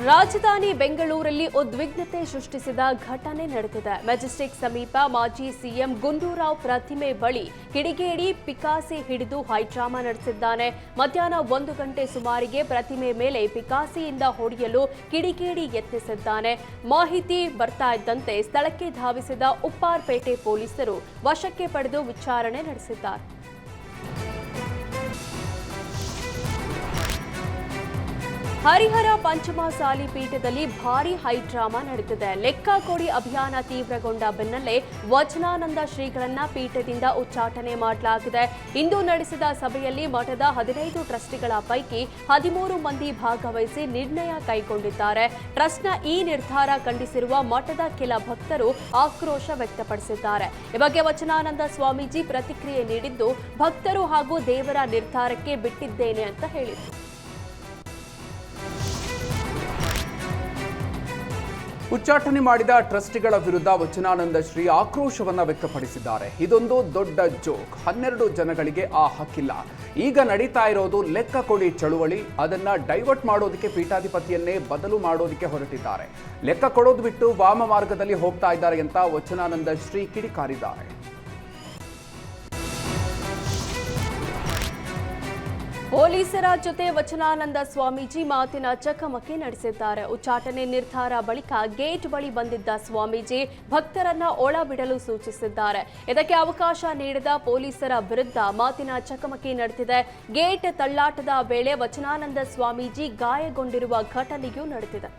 ರಾಜಧಾನಿ ಬೆಂಗಳೂರಲ್ಲಿ ಉದ್ವಿಗ್ನತೆ ಸೃಷ್ಟಿಸಿದ ಘಟನೆ ನಡೆದಿದೆ. ಮೆಜೆಸ್ಟಿಕ್ ಸಮೀಪ ಮಾಜಿ ಸಿಎಂ ಗುಂಡೂರಾವ್ ಪ್ರತಿಮೆ ಬಳಿ ಕಿಡಿಗೇಡಿ ಪಿಕಾಸಿ ಹಿಡಿದು ಹೈಡ್ರಾಮಾ ನಡೆಸಿದ್ದಾನೆ. ಮಧ್ಯಾಹ್ನ 1 ಗಂಟೆ ಸುಮಾರಿಗೆ ಪ್ರತಿಮೆ ಮೇಲೆ ಪಿಕಾಸಿಯಿಂದ ಹೊಡೆಯಲು ಕಿಡಿಗೇಡಿ ಯತ್ನಿಸಿದ್ದಾನೆ. ಮಾಹಿತಿ ಬರ್ತಾ ಇದ್ದಂತೆ ಸ್ಥಳಕ್ಕೆ ಧಾವಿಸಿದ ಉಪ್ಪಾರಪೇಟೆ ಪೊಲೀಸರು ವಶಕ್ಕೆ ಪಡೆದು ವಿಚಾರಣೆ ನಡೆಸಿದ್ದಾರೆ. ಹರಿಹರ ಪಂಚಮಸಾಲಿ ಪೀಠದಲ್ಲಿ ಭಾರೀ ಹೈಡ್ರಾಮಾ ನಡೆದಿದೆ. ಲೆಕ್ಕ ಕೊಡಿ ಅಭಿಯಾನ ತೀವ್ರಗೊಂಡ ಬೆನ್ನಲ್ಲೇ ವಚನಾನಂದ ಶ್ರೀಗಳನ್ನ ಪೀಠದಿಂದ ಉಚ್ಚಾಟನೆ ಮಾಡಲಾಗಿದೆ. ಇಂದು ನಡೆಸಿದ ಸಭೆಯಲ್ಲಿ ಮಠದ 15 ಟ್ರಸ್ಟಿಗಳ ಪೈಕಿ 13 ಮಂದಿ ಭಾಗವಹಿಸಿ ನಿರ್ಣಯ ಕೈಗೊಂಡಿದ್ದಾರೆ. ಟ್ರಸ್ಟ್ನ ಈ ನಿರ್ಧಾರ ಖಂಡಿಸಿರುವ ಮಠದ ಕೆಲ ಭಕ್ತರು ಆಕ್ರೋಶ ವ್ಯಕ್ತಪಡಿಸಿದ್ದಾರೆ. ಈ ಬಗ್ಗೆ ವಚನಾನಂದ ಸ್ವಾಮೀಜಿ ಪ್ರತಿಕ್ರಿಯೆ ನೀಡಿದ್ದು, ಭಕ್ತರು ಹಾಗೂ ದೇವರ ನಿರ್ಧಾರಕ್ಕೆ ಬಿಟ್ಟಿದ್ದೇನೆ ಅಂತ ಹೇಳಿದರು. ಉಚ್ಚಾಟನೆ ಮಾಡಿದ ಟ್ರಸ್ಟಿಗಳ ವಿರುದ್ಧ ವಚನಾನಂದ ಶ್ರೀ ಆಕ್ರೋಶವನ್ನ ವ್ಯಕ್ತಪಡಿಸಿದ್ದಾರೆ. ಇದೊಂದು ದೊಡ್ಡ ಜೋಕ್. 12 ಜನಗಳಿಗೆ ಆ ಹಕ್ಕಿಲ್ಲ. ಈಗ ನಡೀತಾ ಇರೋದು ಲೆಕ್ಕ ಕೊಡಿ ಚಳುವಳಿ. ಅದನ್ನ ಡೈವರ್ಟ್ ಮಾಡೋದಕ್ಕೆ ಪೀಠಾಧಿಪತಿಯನ್ನೇ ಬದಲು ಮಾಡೋದಕ್ಕೆ ಹೊರಟಿದ್ದಾರೆ. ಲೆಕ್ಕ ಕೊಡೋದು ಬಿಟ್ಟು ವಾಮ ಮಾರ್ಗದಲ್ಲಿ ಹೋಗ್ತಾ ಇದ್ದಾರೆ ಅಂತ ವಚನಾನಂದ ಶ್ರೀ ಕಿಡಿಕಾರಿದ್ದಾರೆ. ಪೊಲೀಸರ ಜೊತೆ ವಚನಾನಂದ ಸ್ವಾಮೀಜಿ ಮಾತಿನ ಚಕಮಕಿ ನಡೆಸಿದ್ದಾರೆ. ಉಚ್ಚಾಟನೆ ನಿರ್ಧಾರ ಬಳಿಕ ಗೇಟ್ ಬಳಿ ಬಂದಿದ್ದ ಸ್ವಾಮೀಜಿ ಭಕ್ತರನ್ನ ಒಳ ಬಿಡಲು ಸೂಚಿಸಿದ್ದಾರೆ. ಇದಕ್ಕೆ ಅವಕಾಶ ನೀಡಿದ ಪೊಲೀಸರ ವಿರುದ್ಧ ಮಾತಿನ ಚಕಮಕಿ ನಡೆದಿದೆ. ಗೇಟ್ ತಳ್ಳಾಟದ ವೇಳೆ ವಚನಾನಂದ ಸ್ವಾಮೀಜಿ ಗಾಯಗೊಂಡಿರುವ ಘಟನೆಯೂ ನಡೆದಿದೆ.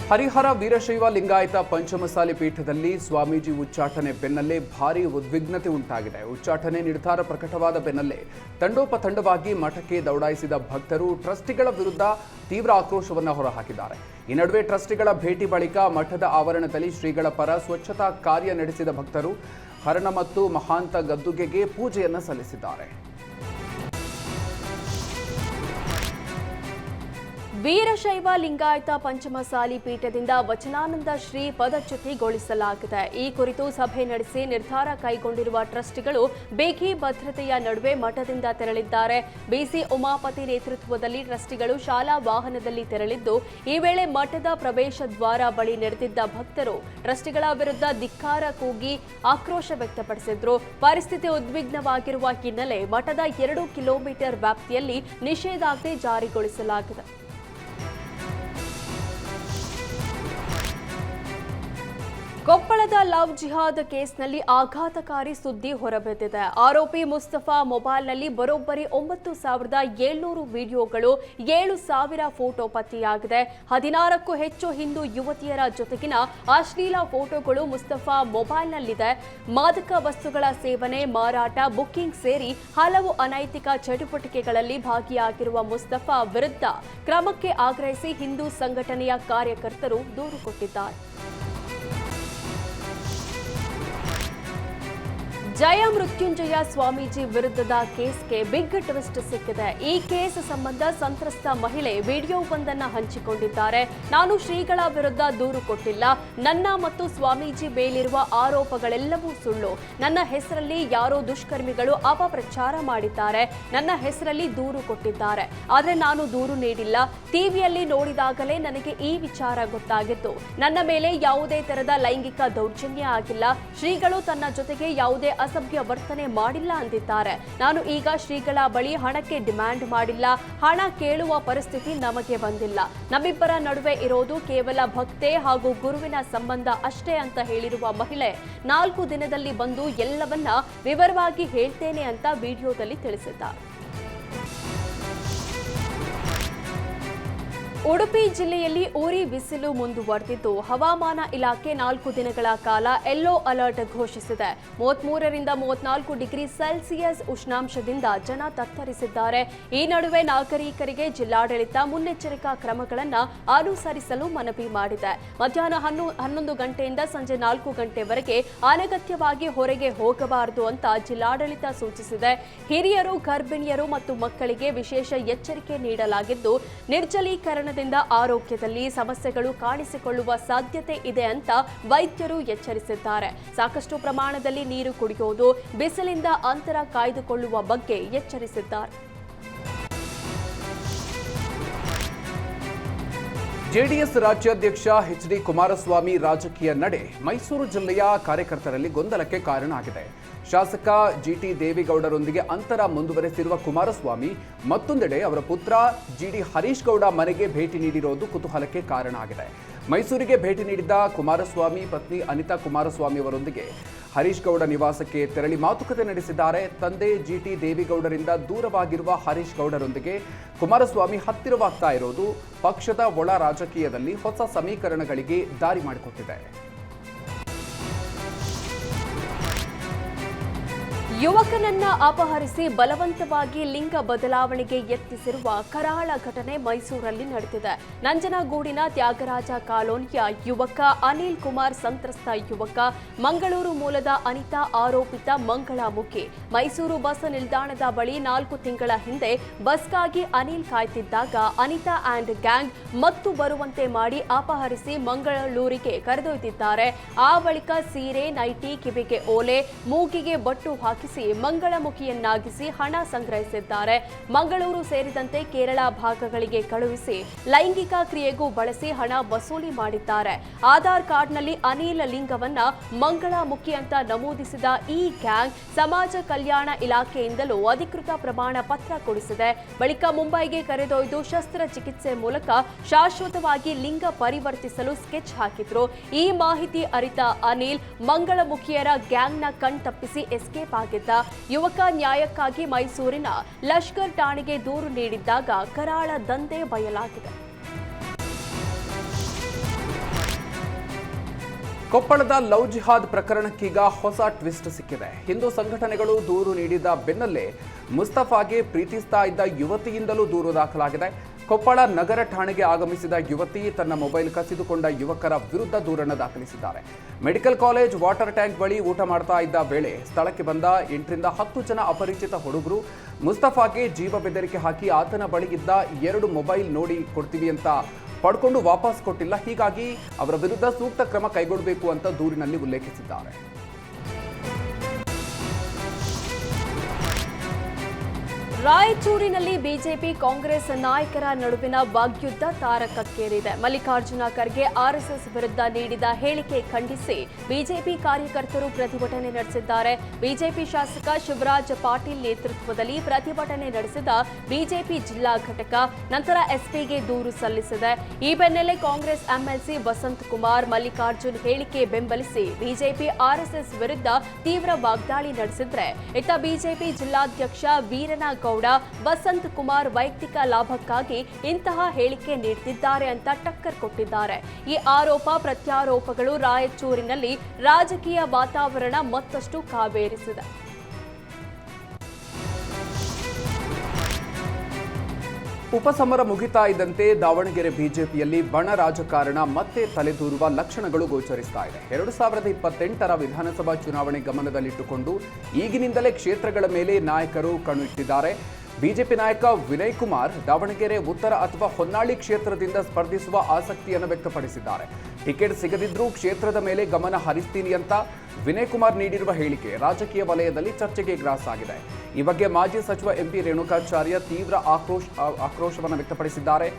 ಹರಿಹರ ವೀರಶೈವ ಲಿಂಗಾಯತ ಪಂಚಮಸಾಲಿ ಪೀಠದಲ್ಲಿ ಸ್ವಾಮೀಜಿ ಉಚ್ಚಾಟನೆ ಬೆನ್ನಲ್ಲೇ ಭಾರೀ ಉದ್ವಿಗ್ನತೆ ಉಂಟಾಗಿದೆ. ಉಚ್ಚಾಟನೆ ನಿರ್ಧಾರ ಪ್ರಕಟವಾದ ಬೆನ್ನಲ್ಲೇ ತಂಡೋಪತಂಡವಾಗಿ ಮಠಕ್ಕೆ ದೌಡಾಯಿಸಿದ ಭಕ್ತರು ಟ್ರಸ್ಟಿಗಳ ವಿರುದ್ಧ ತೀವ್ರ ಆಕ್ರೋಶವನ್ನು ಹೊರಹಾಕಿದ್ದಾರೆ. ಈ ನಡುವೆ ಟ್ರಸ್ಟಿಗಳ ಭೇಟಿ ಬಳಿಕ ಮಠದ ಆವರಣದಲ್ಲಿ ಶ್ರೀಗಳ ಪರ ಸ್ವಚ್ಛತಾ ಕಾರ್ಯ ನಡೆಸಿದ ಭಕ್ತರು ಹರಣ ಮತ್ತು ಮಹಾಂತ ಗದ್ದುಗೆಗೆ ಪೂಜೆಯನ್ನು ಸಲ್ಲಿಸಿದ್ದಾರೆ. ವೀರಶೈವ ಲಿಂಗಾಯತ ಪಂಚಮಸಾಲಿ ಪೀಠದಿಂದ ವಚನಾನಂದ ಶ್ರೀ ಪದಚ್ಯುತಿಗೊಳಿಸಲಾಗಿದೆ. ಈ ಕುರಿತು ಸಭೆ ನಡೆಸಿ ನಿರ್ಧಾರ ಕೈಗೊಂಡಿರುವ ಟ್ರಸ್ಟಿಗಳು ಬೇಗಿ ಭದ್ರತೆಯ ನಡುವೆ ಮಠದಿಂದ ತೆರಳಿದ್ದಾರೆ. ಬಿಸಿ ಉಮಾಪತಿ ನೇತೃತ್ವದಲ್ಲಿ ಟ್ರಸ್ಟಿಗಳು ಶಾಲಾ ವಾಹನದಲ್ಲಿ ತೆರಳಿದ್ದು, ಈ ವೇಳೆ ಮಠದ ಪ್ರವೇಶ ದ್ವಾರ ಬಳಿ ನೆರೆದಿದ್ದ ಭಕ್ತರು ಟ್ರಸ್ಟಿಗಳ ವಿರುದ್ಧ ಧಿಕ್ಕಾರ ಕೂಗಿ ಆಕ್ರೋಶ ವ್ಯಕ್ತಪಡಿಸಿದ್ರು. ಪರಿಸ್ಥಿತಿ ಉದ್ವಿಗ್ನವಾಗಿರುವ ಹಿನ್ನೆಲೆ ಮಠದ 2 ಕಿಲೋಮೀಟರ್ ವ್ಯಾಪ್ತಿಯಲ್ಲಿ ನಿಷೇಧಾಜ್ಞೆ ಜಾರಿಗೊಳಿಸಲಾಗಿದೆ. ಕೊಪ್ಪಳದ ಲವ್ ಜಿಹಾದ್ ಕೇಸ್ನಲ್ಲಿ ಆಘಾತಕಾರಿ ಸುದ್ದಿ ಹೊರಬಿದ್ದಿದೆ. ಆರೋಪಿ ಮುಸ್ತಫಾ ಮೊಬೈಲ್ನಲ್ಲಿ ಬರೋಬ್ಬರಿ 9,700 ವಿಡಿಯೋಗಳು, 7,000 ಫೋಟೋ ಪತ್ತೆಯಾಗಿದೆ. 16ಕ್ಕೂ ಹೆಚ್ಚು ಹಿಂದೂ ಯುವತಿಯರ ಜೊತೆಗಿನ ಅಶ್ಲೀಲ ಫೋಟೋಗಳು ಮುಸ್ತಫಾ ಮೊಬೈಲ್ನಲ್ಲಿದೆ. ಮಾದಕ ವಸ್ತುಗಳ ಸೇವನೆ, ಮಾರಾಟ, ಬುಕ್ಕಿಂಗ್ ಸೇರಿ ಹಲವು ಅನೈತಿಕ ಚಟುವಟಿಕೆಗಳಲ್ಲಿ ಭಾಗಿಯಾಗಿರುವ ಮುಸ್ತಫಾ ವಿರುದ್ಧ ಕ್ರಮಕ್ಕೆ ಆಗ್ರಹಿಸಿ ಹಿಂದೂ ಸಂಘಟನೆಯ ಕಾರ್ಯಕರ್ತರು ದೂರು ಕೊಟ್ಟಿದ್ದಾರೆ. ಜಯ ಮೃತ್ಯುಂಜಯ ಸ್ವಾಮೀಜಿ ವಿರುದ್ಧದ ಕೇಸ್ಗೆ ಬಿಗ್ ಟ್ವಿಸ್ಟ್ ಸಿಕ್ಕಿದೆ. ಈ ಕೇಸ್ ಸಂಬಂಧ ಸಂತ್ರಸ್ತ ಮಹಿಳೆ ವಿಡಿಯೋವೊಂದನ್ನ ಹಂಚಿಕೊಂಡಿದ್ದಾರೆ. ನಾನು ಶ್ರೀಗಳ ವಿರುದ್ಧ ದೂರು ಕೊಟ್ಟಿಲ್ಲ. ನನ್ನ ಮತ್ತು ಸ್ವಾಮೀಜಿ ಮೇಲಿರುವ ಆರೋಪಗಳೆಲ್ಲವೂ ಸುಳ್ಳು. ನನ್ನ ಹೆಸರಲ್ಲಿ ಯಾರೋ ದುಷ್ಕರ್ಮಿಗಳು ಅಪಪ್ರಚಾರ ಮಾಡಿದ್ದಾರೆ. ನನ್ನ ಹೆಸರಲ್ಲಿ ದೂರು ಕೊಟ್ಟಿದ್ದಾರೆ. ಆದರೆ ನಾನು ದೂರು ನೀಡಿಲ್ಲ. ಟಿವಿಯಲ್ಲಿ ನೋಡಿದಾಗಲೇ ನನಗೆ ಈ ವಿಚಾರ ಗೊತ್ತಾಗಿತ್ತು. ನನ್ನ ಮೇಲೆ ಯಾವುದೇ ತರದ ಲೈಂಗಿಕ ದೌರ್ಜನ್ಯ ಆಗಿಲ್ಲ. ಶ್ರೀಗಳು ತನ್ನ ಜೊತೆಗೆ ಯಾವುದೇ ಅಸಭ್ಯ ವರ್ತನೆ ಮಾಡಿಲ್ಲ ಅಂದಿದ್ದಾರೆ. ನಾನು ಈಗ ಶ್ರೀಗಳ ಬಳಿ ಹಣಕ್ಕೆ ಡಿಮ್ಯಾಂಡ್ ಮಾಡಿಲ್ಲ. ಹಣ ಕೇಳುವ ಪರಿಸ್ಥಿತಿ ನಮಗೆ ಬಂದಿಲ್ಲ. ನಮ್ಮಿಬ್ಬರ ನಡುವೆ ಇರೋದು ಕೇವಲ ಭಕ್ತೆ ಹಾಗೂ ಗುರುವಿನ ಸಂಬಂಧ ಅಷ್ಟೇ ಅಂತ ಹೇಳಿರುವ ಮಹಿಳೆ 4 ದಿನದಲ್ಲಿ ಬಂದು ಎಲ್ಲವನ್ನ ವಿವರವಾಗಿ ಹೇಳ್ತೇನೆ ಅಂತ ವಿಡಿಯೋದಲ್ಲಿ ತಿಳಿಸಿದ್ದಾರೆ. ಉಡುಪಿ ಜಿಲ್ಲೆಯಲ್ಲಿ ಉರಿ ಬಿಸಿಲು ಮುಂದುವರೆದಿದ್ದು, ಹವಾಮಾನ ಇಲಾಖೆ 4 ದಿನಗಳ ಕಾಲ ಯೆಲ್ಲೋ ಅಲರ್ಟ್ ಘೋಷಿಸಿದೆ. 33ರಿಂದ 34 ಡಿಗ್ರಿ ಸೆಲ್ಸಿಯಸ್ ಉಷ್ಣಾಂಶದಿಂದ ಜನ ತತ್ತರಿಸಿದ್ದಾರೆ. ಈ ನಡುವೆ ನಾಗರಿಕರಿಗೆ ಜಿಲ್ಲಾಡಳಿತ ಮುನ್ನೆಚ್ಚರಿಕಾ ಕ್ರಮಗಳನ್ನು ಅನುಸರಿಸಲು ಮನವಿ ಮಾಡಿದೆ. ಮಧ್ಯಾಹ್ನ 11 ಗಂಟೆಯಿಂದ ಸಂಜೆ 4 ಗಂಟೆವರೆಗೆ ಅನಗತ್ಯವಾಗಿ ಹೊರಗೆ ಹೋಗಬಾರದು ಅಂತ ಜಿಲ್ಲಾಡಳಿತ ಸೂಚಿಸಿದೆ. ಹಿರಿಯರು, ಗರ್ಭಿಣಿಯರು ಮತ್ತು ಮಕ್ಕಳಿಗೆ ವಿಶೇಷ ಎಚ್ಚರಿಕೆ ನೀಡಲಾಗಿದ್ದು, ನಿರ್ಜಲೀಕರಣ ಆರೋಗ್ಯದಲ್ಲಿ ಸಮಸ್ಯೆಗಳು ಕಾಣಿಸಿಕೊಳ್ಳುವ ಸಾಧ್ಯತೆ ಇದೆ ಅಂತ ವೈದ್ಯರು ಎಚ್ಚರಿಸಿದ್ದಾರೆ. ಸಾಕಷ್ಟು ಪ್ರಮಾಣದಲ್ಲಿ ನೀರು ಕುಡಿಯುವುದು, ಬಿಸಿಲಿಂದ ಅಂತರ ಕಾಯ್ದುಕೊಳ್ಳುವ ಬಗ್ಗೆ ಎಚ್ಚರಿಸಿದ್ದಾರೆ. ಜೆಡಿಎಸ್ ರಾಜ್ಯಾಧ್ಯಕ್ಷ ಎಚ್.ಡಿ. ಕುಮಾರಸ್ವಾಮಿ ರಾಜಕೀಯ ನಡೆ ಮೈಸೂರು ಜಿಲ್ಲೆಯ ಕಾರ್ಯಕರ್ತರಲ್ಲಿ ಗೊಂದಲಕ್ಕೆ ಕಾರಣ ಆಗಿದೆ. ಶಾಸಕ ಜಿಟಿ ದೇವೇಗೌಡರೊಂದಿಗೆ ಅಂತರ ಮುಂದುವರೆಸಿರುವ ಕುಮಾರಸ್ವಾಮಿ ಮತ್ತೊಂದೆಡೆ ಅವರ ಪುತ್ರ ಜಿಡಿ ಹರೀಶ್ ಗೌಡ ಮನೆಗೆ ಭೇಟಿ ನೀಡಿರುವುದು ಕುತೂಹಲಕ್ಕೆ ಕಾರಣ ಆಗಿದೆ. ಮೈಸೂರಿಗೆ ಭೇಟಿ ನೀಡಿದ್ದ ಕುಮಾರಸ್ವಾಮಿ ಪತ್ನಿ ಅನಿತಾ ಕುಮಾರಸ್ವಾಮಿ ಅವರೊಂದಿಗೆ ಹರೀಶ್ ಗೌಡ ನಿವಾಸಕ್ಕೆ ತೆರಳಿ ಮಾತುಕತೆ ನಡೆಸಿದ್ದಾರೆ. ತಂದೆ ಜಿಟಿ ದೇವೇಗೌಡರಿಂದ ದೂರವಾಗಿರುವ ಹರೀಶ್ ಗೌಡರೊಂದಿಗೆ ಕುಮಾರಸ್ವಾಮಿ ಹತ್ತಿರವಾಗ್ತಾ ಇರೋದು ಪಕ್ಷದ ಒಳ ರಾಜಕೀಯದಲ್ಲಿ ಹೊಸ ಸಮೀಕರಣಗಳಿಗೆ ದಾರಿ ಮಾಡಿಕೊಟ್ಟಿದೆ. ಯುವಕನನ್ನ ಅಪಹರಿಸಿ ಬಲವಂತವಾಗಿ ಲಿಂಗ ಬದಲಾವಣೆಗೆ ಯತ್ನಿಸಿರುವ ಕರಾಳ ಘಟನೆ ಮೈಸೂರಲ್ಲಿ ನಡೆದಿದೆ. ನಂಜನಗೂಡಿನ ತ್ಯಾಗರಾಜ ಕಾಲೋನಿಯ ಯುವಕ ಅನಿಲ್ ಕುಮಾರ್ ಸಂತ್ರಸ್ತ ಯುವಕ, ಮಂಗಳೂರು ಮೂಲದ ಅನಿತಾ ಆರೋಪಿತ ಮಂಗಳಮುಖಿ. ಮೈಸೂರು ಬಸ್ ನಿಲ್ದಾಣದ ಬಳಿ 4 ತಿಂಗಳ ಹಿಂದೆ ಬಸ್ಗಾಗಿ ಅನಿಲ್ ಕಾಯ್ತಿದ್ದಾಗ ಅನಿತಾ ಆ್ಯಂಡ್ ಗ್ಯಾಂಗ್ ಮತ್ತು ಬರುವಂತೆ ಮಾಡಿ ಅಪಹರಿಸಿ ಮಂಗಳೂರಿಗೆ ಕರೆದೊಯ್ದಿದ್ದಾರೆ. ಆ ಬಳಿಕ ಸೀರೆ, ನೈಟಿ, ಕಿವಿಗೆ ಓಲೆ, ಮೂಗಿಗೆ ಬಟ್ಟು ಹಾಕಿ ಮಂಗಳಮುಖಿಯನ್ನಾಗಿಸಿ ಹಣ ಸಂಗ್ರಹಿಸಿದ್ದಾರೆ. ಮಂಗಳೂರು ಸೇರಿದಂತೆ ಕೇರಳ ಭಾಗಗಳಿಗೆ ಕಳುಹಿಸಿ ಲೈಂಗಿಕ ಕ್ರಿಯೆಗೂ ಬಳಸಿ ಹಣ ವಸೂಲಿ ಮಾಡಿದ್ದಾರೆ. ಆಧಾರ್ ಕಾರ್ಡ್ನಲ್ಲಿ ಅನಿಲ್ ಲಿಂಗವನ್ನ ಮಂಗಳಮುಖಿ ಅಂತ ನಮೂದಿಸಿದ ಈ ಗ್ಯಾಂಗ್ ಸಮಾಜ ಕಲ್ಯಾಣ ಇಲಾಖೆಯಿಂದಲೂ ಅಧಿಕೃತ ಪ್ರಮಾಣ ಪತ್ರ ಕೊಡಿಸಿದೆ. ಬಳಿಕ ಮುಂಬೈಗೆ ಕರೆದೊಯ್ದು ಶಸ್ತ್ರಚಿಕಿತ್ಸೆ ಮೂಲಕ ಶಾಶ್ವತವಾಗಿ ಲಿಂಗ ಪರಿವರ್ತಿಸಲು ಸ್ಕೆಚ್ ಹಾಕಿದ್ರು. ಈ ಮಾಹಿತಿ ಅರಿತ ಅನಿಲ್ ಮಂಗಳಮುಖಿಯರ ಗ್ಯಾಂಗ್ನ ಕಣ್ತಪ್ಪಿಸಿ ಎಸ್ಕೇಪ್ ಆಗಿದ್ದ. ಯುವಕ ನ್ಯಾಯಕ್ಕಾಗಿ ಮೈಸೂರಿನ ಲಷ್ಕರ್ ಠಾಣೆಗೆ ದೂರು ನೀಡಿದ್ದಾಗ ಕರಾಳ ದಂಧೆ ಬಯಲಾಗಿದೆ. ಕೊಪ್ಪಳದ ಲವ್ ಜಿಹಾದ್ ಪ್ರಕರಣಕ್ಕೀಗ ಹೊಸ ಟ್ವಿಸ್ಟ್ ಸಿಕ್ಕಿದೆ. ಹಿಂದೂ ಸಂಘಟನೆಗಳು ದೂರು ನೀಡಿದ ಬೆನ್ನಲ್ಲೇ ಮುಸ್ತಫಾಗೆ ಪ್ರೀತಿಸ್ತಾ ಇದ್ದ ಯುವತಿಯಿಂದಲೂ ದೂರು ದಾಖಲಾಗಿದೆ. ಕೊಪ್ಪಳ ನಗರ ಠಾಣೆಗೆ ಆಗಮಿಸಿದ ಯುವತಿ ತನ್ನ ಮೊಬೈಲ್ ಕಸಿದುಕೊಂಡ ಯುವಕರ ವಿರುದ್ಧ ದೂರನ್ನು ದಾಖಲಿಸಿದ್ದಾರೆ. ಮೆಡಿಕಲ್ ಕಾಲೇಜ್ ವಾಟರ್ ಟ್ಯಾಂಕ್ ಬಳಿ ಊಟ ಮಾಡ್ತಾ ಇದ್ದ ವೇಳೆ ಸ್ಥಳಕ್ಕೆ ಬಂದ 8 ರಿಂದ 10 ಜನ ಅಪರಿಚಿತ ಹುಡುಗರು ಮುಸ್ತಫಾಗೆ ಜೀವ ಬೆದರಿಕೆ ಹಾಕಿ ಆತನ ಬಳಿ ಇದ್ದ 2 ಮೊಬೈಲ್ ನೋಡಿ ಕೊಡ್ತೀವಿ ಅಂತ ಪಡ್ಕೊಂಡು ವಾಪಸ್ ಕೊಟ್ಟಿಲ್ಲ. ಹೀಗಾಗಿ ಅವರ ವಿರುದ್ಧ ಸೂಕ್ತ ಕ್ರಮ ಕೈಗೊಳ್ಳಬೇಕು ಅಂತ ದೂರಿನಲ್ಲಿ ಉಲ್ಲೇಖಿಸಿದ್ದಾರೆ. ರಾಯಚೂರಿನಲ್ಲಿ ಬಿಜೆಪಿ ಕಾಂಗ್ರೆಸ್ ನಾಯಕರ ನಡುವಿನ ವಾಗ್ಯುದ್ಧ ತಾರಕಕ್ಕೇರಿದೆ. ಮಲ್ಲಿಕಾರ್ಜುನ ಖರ್ಗೆ ಆರ್ಎಸ್ಎಸ್ ವಿರುದ್ಧ ನೀಡಿದ ಹೇಳಿಕೆ ಖಂಡಿಸಿ ಬಿಜೆಪಿ ಕಾರ್ಯಕರ್ತರು ಪ್ರತಿಭಟನೆ ನಡೆಸಿದ್ದಾರೆ. ಬಿಜೆಪಿ ಶಾಸಕ ಶಿವರಾಜ್ ಪಾಟೀಲ್ ನೇತೃತ್ವದಲ್ಲಿ ಪ್ರತಿಭಟನೆ ನಡೆಸಿದ ಬಿಜೆಪಿ ಜಿಲ್ಲಾ ಘಟಕ ನಂತರ ಎಸ್ಪಿಗೆ ದೂರು ಸಲ್ಲಿಸಿದೆ. ಈ ಬೆನ್ನಲ್ಲೇ ಕಾಂಗ್ರೆಸ್ ಎಂಎಲ್ಸಿ ವಸಂತ್ ಕುಮಾರ್ ಮಲ್ಲಿಕಾರ್ಜುನ್ ಹೇಳಿಕೆ ಬೆಂಬಲಿಸಿ ಬಿಜೆಪಿ ಆರ್ಎಸ್ಎಸ್ ವಿರುದ್ಧ ತೀವ್ರ ವಾಗ್ದಾಳಿ ನಡೆಸಿದ್ರೆ, ಇತ್ತ ಬಿಜೆಪಿ ಜಿಲ್ಲಾಧ್ಯಕ್ಷ ವೀರನಗೌಡ ವಸಂತ್ ಕುಮಾರ್ ವೈಯಕ್ತಿಕ ಲಾಭಕ್ಕಾಗಿ ಇಂತಹ ಹೇಳಿಕೆ ನೀಡುತ್ತಿದ್ದಾರೆ ಅಂತ ಟಕ್ಕರ್ ಕೊಟ್ಟಿದ್ದಾರೆ. ಈ ಆರೋಪ ಪ್ರತ್ಯಾರೋಪಗಳು ರಾಯಚೂರಿನಲ್ಲಿ ರಾಜಕೀಯ ವಾತಾವರಣ ಮತ್ತಷ್ಟು ಕಾವೇರಿಸಿದೆ. ಉಪಸಮರ ಮುಗಿತಾ ಇದ್ದಂತೆ ದಾವಣಗೆರೆ ಬಿಜೆಪಿಯಲ್ಲಿ ಬಣ ರಾಜಕಾರಣ ಮತ್ತೆ ತಲೆದೂರುವ ಲಕ್ಷಣಗಳು ಗೋಚರಿಸ್ತಾ ಇದೆ. 2028ರ ವಿಧಾನಸಭಾ ಚುನಾವಣೆ ಗಮನದಲ್ಲಿಟ್ಟುಕೊಂಡು ಈಗಿನಿಂದಲೇ ಕ್ಷೇತ್ರಗಳ ಮೇಲೆ ನಾಯಕರು ಕಣ್ಣಿಟ್ಟಿದ್ದಾರೆ. ಬಿಜೆಪಿ ನಾಯಕ ವಿನಯ್ ಕುಮಾರ್ ದಾವಣಗೆರೆ ಉತ್ತರ ಅಥವಾ ಹೊನ್ನಾಳಿ ಕ್ಷೇತ್ರದಿಂದ ಸ್ಪರ್ಧಿಸುವ ಆಸಕ್ತಿಯನ್ನು ವ್ಯಕ್ತಪಡಿಸಿದ್ದಾರೆ. ಟಿಕೆಟ್ ಸಿಗದಿದ್ರೂ ಕ್ಷೇತ್ರದ ಮೇಲೆ ಗಮನ ಹರಿಸ್ತೀನಿ ಅಂತ ವಿನಯ್ ಕುಮಾರ್ ನೀಡಿರುವ ಹೇಳಿಕೆ ರಾಜಕೀಯ ವಲಯದಲ್ಲಿ ಚರ್ಚೆಗೆ ಗ್ರಾಸಾಗಿದೆ. ಈ ಬಗ್ಗೆ ಮಾಜಿ ಸಚಿವ ಎಂಪಿ ರೇಣುಕಾಚಾರ್ಯ ತೀವ್ರ ಆಕ್ರೋಶವನ್ನು ವ್ಯಕ್ತಪಡಿಸಿದ್ದಾರೆ.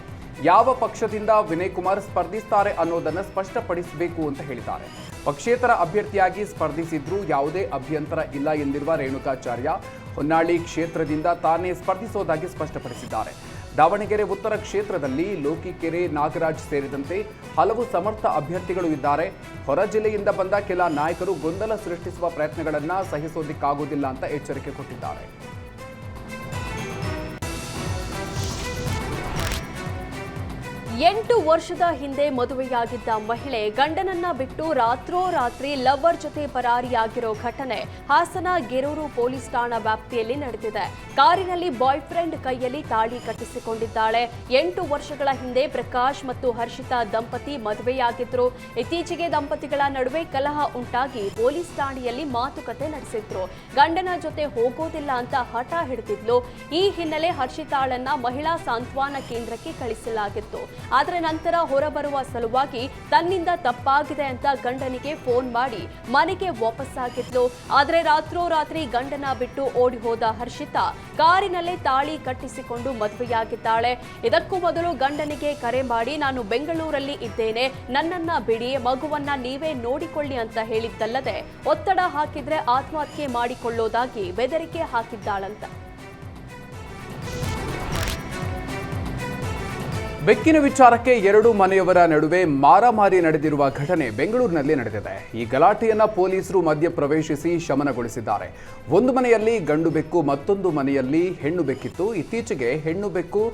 ಯಾವ ಪಕ್ಷದಿಂದ ವಿನಯ್ ಕುಮಾರ್ ಸ್ಪರ್ಧಿಸುತ್ತಾರೆ ಅನ್ನೋದನ್ನು ಸ್ಪಷ್ಟಪಡಿಸಬೇಕು ಅಂತ ಹೇಳಿದ್ದಾರೆ. ಪಕ್ಷೇತರ ಅಭ್ಯರ್ಥಿಯಾಗಿ ಸ್ಪರ್ಧಿಸಿದ್ರೂ ಯಾವುದೇ ಅಭ್ಯಂತರ ಇಲ್ಲ ಎಂದಿರುವ ರೇಣುಕಾಚಾರ್ಯ ಹೊನ್ನಾಳಿ ಕ್ಷೇತ್ರದಿಂದ ತಾನೇ ಸ್ಪರ್ಧಿಸೋದಾಗಿ ಸ್ಪಷ್ಟಪಡಿಸಿದ್ದಾರೆ. ದಾವಣಗೆರೆ ಉತ್ತರ ಕ್ಷೇತ್ರದಲ್ಲಿ ಲೋಕಿಕೆರೆ ನಾಗರಾಜ್ ಸೇರಿದಂತೆ ಹಲವು ಸಮರ್ಥ ಅಭ್ಯರ್ಥಿಗಳು ಇದ್ದಾರೆ. ಹೊರ ಜಿಲ್ಲೆಯಿಂದ ಬಂದ ಕೆಲ ನಾಯಕರು ಗೊಂದಲ ಸೃಷ್ಟಿಸುವ ಪ್ರಯತ್ನಗಳನ್ನು ಸಹಿಸೋದಿಕ್ಕಾಗೋದಿಲ್ಲ ಅಂತ ಎಚ್ಚರಿಕೆ ಕೊಟ್ಟಿದ್ದಾರೆ. 8 ವರ್ಷದ ಹಿಂದೆ ಮದುವೆಯಾಗಿದ್ದ ಮಹಿಳೆ ಗಂಡನನ್ನ ಬಿಟ್ಟು ರಾತ್ರೋರಾತ್ರಿ ಲವರ್ ಜೊತೆ ಪರಾರಿಯಾಗಿರೋ ಘಟನೆ ಹಾಸನ ಗೆರೂರು ಪೊಲೀಸ್ ಠಾಣಾ ವ್ಯಾಪ್ತಿಯಲ್ಲಿ ನಡೆದಿದೆ. ಕಾರಿನಲ್ಲಿ ಬಾಯ್ ಫ್ರೆಂಡ್ ಕೈಯಲ್ಲಿ ತಾಳಿ ಕಟ್ಟಿಸಿಕೊಂಡಿದ್ದಾಳೆ. 8 ವರ್ಷಗಳ ಹಿಂದೆ ಪ್ರಕಾಶ್ ಮತ್ತು ಹರ್ಷಿತಾ ದಂಪತಿ ಮದುವೆಯಾಗಿದ್ರು. ಇತ್ತೀಚೆಗೆ ದಂಪತಿಗಳ ನಡುವೆ ಕಲಹ ಉಂಟಾಗಿ ಪೊಲೀಸ್ ಠಾಣೆಯಲ್ಲಿ ಮಾತುಕತೆ ನಡೆಸಿದ್ರು. ಗಂಡನ ಜೊತೆ ಹೋಗೋದಿಲ್ಲ ಅಂತ ಹಠ ಹಿಡಿದಿದ್ಲು. ಈ ಹಿನ್ನೆಲೆ ಹರ್ಷಿತಾಳನ್ನ ಮಹಿಳಾ ಸಾಂತ್ವನ ಕೇಂದ್ರಕ್ಕೆ ಕಳಿಸಲಾಗಿತ್ತು. ಆದರೆ ನಂತರ ಹೊರಬರುವ ಸಲುವಾಗಿ ತನ್ನಿಂದ ತಪ್ಪಾಗಿದೆ ಅಂತ ಗಂಡನಿಗೆ ಫೋನ್ ಮಾಡಿ ಮನೆಗೆ ವಾಪಸ್ಸಾಗಿದ್ಲು. ಆದರೆ ರಾತ್ರೋರಾತ್ರಿ ಗಂಡನ ಬಿಟ್ಟು ಓಡಿ ಹೋದ ಹರ್ಷಿತಾ ಕಾರಿನಲ್ಲೇ ತಾಳಿ ಕಟ್ಟಿಸಿಕೊಂಡು ಮದುವೆಯಾಗಿದ್ದಾಳೆ. ಇದಕ್ಕೂ ಮೊದಲು ಗಂಡನಿಗೆ ಕರೆ ಮಾಡಿ ನಾನು ಬೆಂಗಳೂರಲ್ಲಿ ಇದ್ದೇನೆ, ನನ್ನನ್ನ ಬಿಡಿ, ಮಗುವನ್ನ ನೀವೇ ನೋಡಿಕೊಳ್ಳಿ ಅಂತ ಹೇಳಿದ್ದಲ್ಲದೆ ಒತ್ತಡ ಹಾಕಿದ್ರೆ ಆತ್ಮಹತ್ಯೆ ಮಾಡಿಕೊಳ್ಳೋದಾಗಿ ಬೆದರಿಕೆ ಹಾಕಿದ್ದಾಳಂತ. ಬೆಕ್ಕಿನ ವಿಚಾರಕ್ಕೆ ಎರಡು ಮನೆಯವರ ನಡುವೆ ಮಾರಾಮಾರಿ ನಡೆದಿರುವ ಘಟನೆ ಬೆಂಗಳೂರಿನಲ್ಲಿ ನಡೆದಿದೆ. ಈ ಗಲಾಟೆಯನ್ನ ಪೊಲೀಸರು ಮಧ್ಯ ಪ್ರವೇಶಿಸಿ ಶಮನಗೊಳಿಸಿದ್ದಾರೆ. ಒಂದು ಮನೆಯಲ್ಲಿ ಗಂಡು ಬೆಕ್ಕು, ಮತ್ತೊಂದು ಮನೆಯಲ್ಲಿ ಹೆಣ್ಣು ಬೆಕ್ಕಿತ್ತು. ಇತ್ತೀಚೆಗೆ ಹೆಣ್ಣು ಬೆಕ್ಕು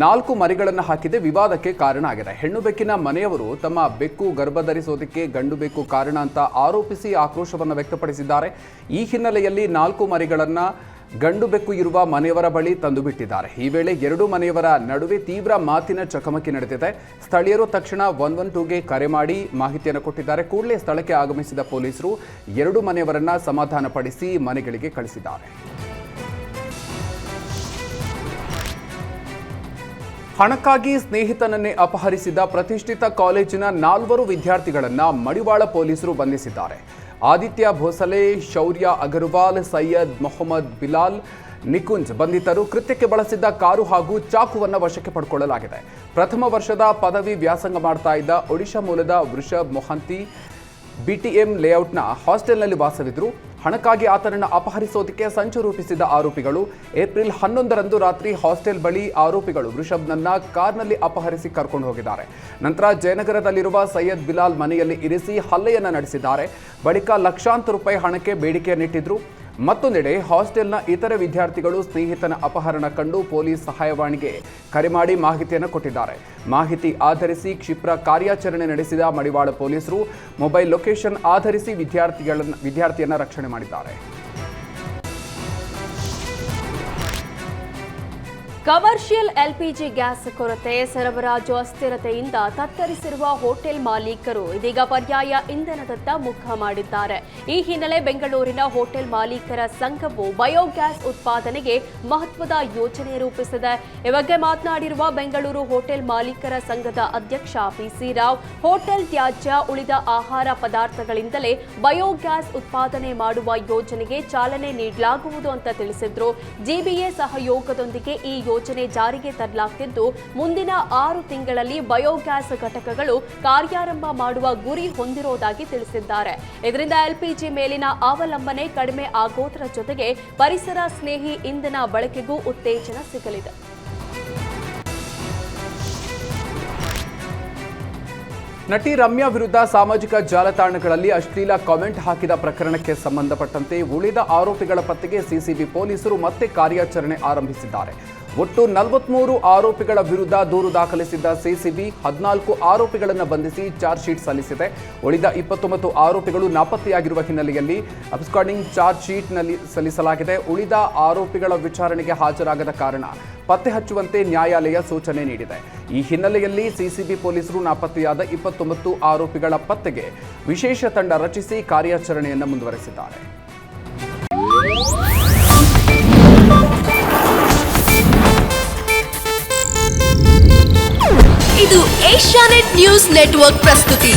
4 ಮರಿಗಳನ್ನು ಹಾಕಿದೆ ವಿವಾದಕ್ಕೆ ಕಾರಣ ಆಗಿದೆ. ಹೆಣ್ಣು ಬೆಕ್ಕಿನ ಮನೆಯವರು ತಮ್ಮ ಬೆಕ್ಕು ಗರ್ಭಧರಿಸೋದಕ್ಕೆ ಗಂಡು ಬೆಕ್ಕು ಕಾರಣ ಅಂತ ಆರೋಪಿಸಿ ಆಕ್ರೋಶವನ್ನು ವ್ಯಕ್ತಪಡಿಸಿದ್ದಾರೆ. ಈ ಹಿನ್ನೆಲೆಯಲ್ಲಿ 4 ಮರಿಗಳನ್ನು ಗಂಡು ಬೆಕ್ಕು ಇರುವ ಮನೆಯವರ ಬಳಿ ತಂದು ಬಿಟ್ಟಿದ್ದಾರೆ. ಈ ವೇಳೆ ಎರಡು ಮನೆಯವರ ನಡುವೆ ತೀವ್ರ ಮಾತಿನ ಚಕಮಕಿ ನಡೆದಿದೆ. ಸ್ಥಳೀಯರು ತಕ್ಷಣ 112ಗೆ ಕರೆ ಮಾಡಿ ಮಾಹಿತಿಯನ್ನು ಕೊಟ್ಟಿದ್ದಾರೆ. ಕೂಡಲೇ ಸ್ಥಳಕ್ಕೆ ಆಗಮಿಸಿದ ಪೊಲೀಸರು ಎರಡು ಮನೆಯವರನ್ನ ಸಮಾಧಾನಪಡಿಸಿ ಮನೆಗಳಿಗೆ ಕಳಿಸಿದ್ದಾರೆ. ಹಣಕ್ಕಾಗಿ ಸ್ನೇಹಿತನನ್ನೇ ಅಪಹರಿಸಿದ ಪ್ರತಿಷ್ಠಿತ ಕಾಲೇಜಿನ 4 ವಿದ್ಯಾರ್ಥಿಗಳನ್ನ ಮಡಿವಾಳ ಪೊಲೀಸರು ಬಂಧಿಸಿದ್ದಾರೆ. ಆದಿತ್ಯ ಭೋಸಲೆ, ಶೌರ್ಯ ಅಗರ್ವಾಲ್, ಸೈಯದ್ ಮೊಹಮ್ಮದ್ ಬಿಲಾಲ್, ನಿಕುಂಜ್ ಬಂಧಿತರು. ಕೃತ್ಯಕ್ಕೆ ಬಳಸಿದ್ದ ಕಾರು ಹಾಗೂ ಚಾಕುವನ್ನು ವಶಕ್ಕೆ ಪಡೆದುಕೊಳ್ಳಲಾಗಿದೆ. ಪ್ರಥಮ ವರ್ಷದ ಪದವಿ ವ್ಯಾಸಂಗ ಮಾಡ್ತಾ ಇದ್ದ ಒಡಿಶಾ ಮೂಲದ ವೃಷಭ್ ಮೊಹಂತಿ ಬಿಟಿಎಂ ಲೇಔಟ್ನ ಹಾಸ್ಟೆಲ್ನಲ್ಲಿ ವಾಸವಿದ್ರು. ಹಣಕ್ಕಾಗಿ ಆತನನ್ನು ಅಪಹರಿಸೋದಕ್ಕೆ ಸಂಚು ರೂಪಿಸಿದ ಆರೋಪಿಗಳು ಏಪ್ರಿಲ್ 11ರಂದು ರಾತ್ರಿ ಹಾಸ್ಟೆಲ್ ಬಳಿ ಆರೋಪಿಗಳು ವೃಷಭ್ನನ್ನ ಕಾರ್ನಲ್ಲಿ ಅಪಹರಿಸಿ ಕರ್ಕೊಂಡು ಹೋಗಿದ್ದಾರೆ. ನಂತರ ಜಯನಗರದಲ್ಲಿರುವ ಸೈಯದ್ ಬಿಲಾಲ್ ಮನೆಯಲ್ಲಿ ಇರಿಸಿ ಹಲ್ಲೆಯನ್ನ ನಡೆಸಿದ್ದಾರೆ. ಬಳಿಕ ಲಕ್ಷಾಂತರ ರೂಪಾಯಿ ಹಣಕ್ಕೆ ಬೇಡಿಕೆಯನ್ನಿಟ್ಟಿದ್ರು. ಮತ್ತೊಂದೆಡೆ ಹಾಸ್ಟೆಲ್ನ ಇತರೆ ವಿದ್ಯಾರ್ಥಿಗಳು ಸ್ನೇಹಿತನ ಅಪಹರಣ ಕಂಡು ಪೊಲೀಸ್ ಸಹಾಯವಾಣಿಗೆ ಕರೆ ಮಾಡಿ ಮಾಹಿತಿಯನ್ನು ಕೊಟ್ಟಿದ್ದಾರೆ. ಮಾಹಿತಿ ಆಧರಿಸಿ ಕ್ಷಿಪ್ರ ಕಾರ್ಯಾಚರಣೆ ನಡೆಸಿದ ಮಡಿವಾಳ ಪೊಲೀಸರು ಮೊಬೈಲ್ ಲೊಕೇಶನ್ ಆಧರಿಸಿ ವಿದ್ಯಾರ್ಥಿಯನ್ನ ರಕ್ಷಣೆ ಮಾಡಿದ್ದಾರೆ. ಕಮರ್ಷಿಯಲ್ ಎಲ್ಪಿಜಿ ಗ್ಯಾಸ್ ಕೊರತೆ, ಸರಬರಾಜು ಅಸ್ಥಿರತೆಯಿಂದ ತತ್ತರಿಸಿರುವ ಹೋಟೆಲ್ ಮಾಲೀಕರು ಇದೀಗ ಪರ್ಯಾಯ ಇಂಧನದತ್ತ ಮುಖ ಮಾಡಿದ್ದಾರೆ. ಈ ಹಿನ್ನೆಲೆ ಬೆಂಗಳೂರಿನ ಹೋಟೆಲ್ ಮಾಲೀಕರ ಸಂಘವು ಬಯೋಗ್ಯಾಸ್ ಉತ್ಪಾದನೆಗೆ ಮಹತ್ವದ ಯೋಜನೆ ರೂಪಿಸಿದೆ. ಈ ಬಗ್ಗೆ ಮಾತನಾಡಿರುವ ಬೆಂಗಳೂರು ಹೋಟೆಲ್ ಮಾಲೀಕರ ಸಂಘದ ಅಧ್ಯಕ್ಷ ಪಿಸಿ ರಾವ್, ಹೋಟೆಲ್ ತ್ಯಾಜ್ಯ, ಉಳಿದ ಆಹಾರ ಪದಾರ್ಥಗಳಿಂದಲೇ ಬಯೋಗ್ಯಾಸ್ ಉತ್ಪಾದನೆ ಮಾಡುವ ಯೋಜನೆಗೆ ಚಾಲನೆ ನೀಡಲಾಗುವುದು ಅಂತ ತಿಳಿಸಿದ್ರು. ಜಿಬಿಎ ಸಹಯೋಗದೊಂದಿಗೆ ಈ ಯೋಜನೆ ಜಾರಿಗೆ ತರಲಾಗುತ್ತಿದ್ದು ಮುಂದಿನ 6 ತಿಂಗಳಲ್ಲಿ ಬಯೋಗ್ಯಾಸ್ ಘಟಕಗಳು ಕಾರ್ಯಾರಂಭ ಮಾಡುವ ಗುರಿ ಹೊಂದಿರುವುದಾಗಿ ತಿಳಿಸಿದ್ದಾರೆ. ಇದರಿಂದ ಎಲ್ಪಿಜಿ ಮೇಲಿನ ಅವಲಂಬನೆ ಕಡಿಮೆ ಆಗೋದರ ಜೊತೆಗೆ ಪರಿಸರ ಸ್ನೇಹಿ ಇಂಧನ ಬಳಕೆಗೂ ಉತ್ತೇಜನ ಸಿಗಲಿದೆ. ನಟಿ ರಮ್ಯಾ ವಿರುದ್ಧ ಸಾಮಾಜಿಕ ಜಾಲತಾಣಗಳಲ್ಲಿ ಅಶ್ಲೀಲ ಕಾಮೆಂಟ್ ಹಾಕಿದ ಪ್ರಕರಣಕ್ಕೆ ಸಂಬಂಧಪಟ್ಟಂತೆ ಉಳಿದ ಆರೋಪಿಗಳ ಪತ್ತೆಗೆ ಸಿಸಿಬಿ ಪೊಲೀಸರು ಮತ್ತೆ ಕಾರ್ಯಾಚರಣೆ ಆರಂಭಿಸಿದ್ದಾರೆ. ಒಟ್ಟು 43 ಆರೋಪಿಗಳ ವಿರುದ್ಧ ದೂರು ದಾಖಲಿಸಿದ್ದ ಸಿಸಿಬಿ 14 ಆರೋಪಿಗಳನ್ನು ಬಂಧಿಸಿ ಚಾರ್ಜ್ ಶೀಟ್ ಸಲ್ಲಿಸಿದೆ. ಉಳಿದ 29 ಆರೋಪಿಗಳು ನಾಪತ್ತೆಯಾಗಿರುವ ಹಿನ್ನೆಲೆಯಲ್ಲಿ ಅಬ್ಸ್ಕಾಂಡಿಂಗ್ ಚಾರ್ಜ್ ಶೀಟ್ನಲ್ಲಿ ಸಲ್ಲಿಸಲಾಗಿದೆ. ಉಳಿದ ಆರೋಪಿಗಳ ವಿಚಾರಣೆಗೆ ಹಾಜರಾಗದ ಕಾರಣ ಪತ್ತೆ ಹಚ್ಚುವಂತೆ ನ್ಯಾಯಾಲಯ ಸೂಚನೆ ನೀಡಿದೆ. ಈ ಹಿನ್ನೆಲೆಯಲ್ಲಿ ಸಿಸಿಬಿ ಪೊಲೀಸರು ನಾಪತ್ತೆಯಾದ 29 ಆರೋಪಿಗಳ ಪತ್ತೆಗೆ ವಿಶೇಷ ತಂಡ ರಚಿಸಿ ಕಾರ್ಯಾಚರಣೆಯನ್ನು ಮುಂದುವರೆಸಿದ್ದಾರೆ. ಇದು ಏಷ್ಯಾನೆಟ್ ನ್ಯೂಸ್ ನೆಟ್ವರ್ಕ್ ಪ್ರಸ್ತುತಿ.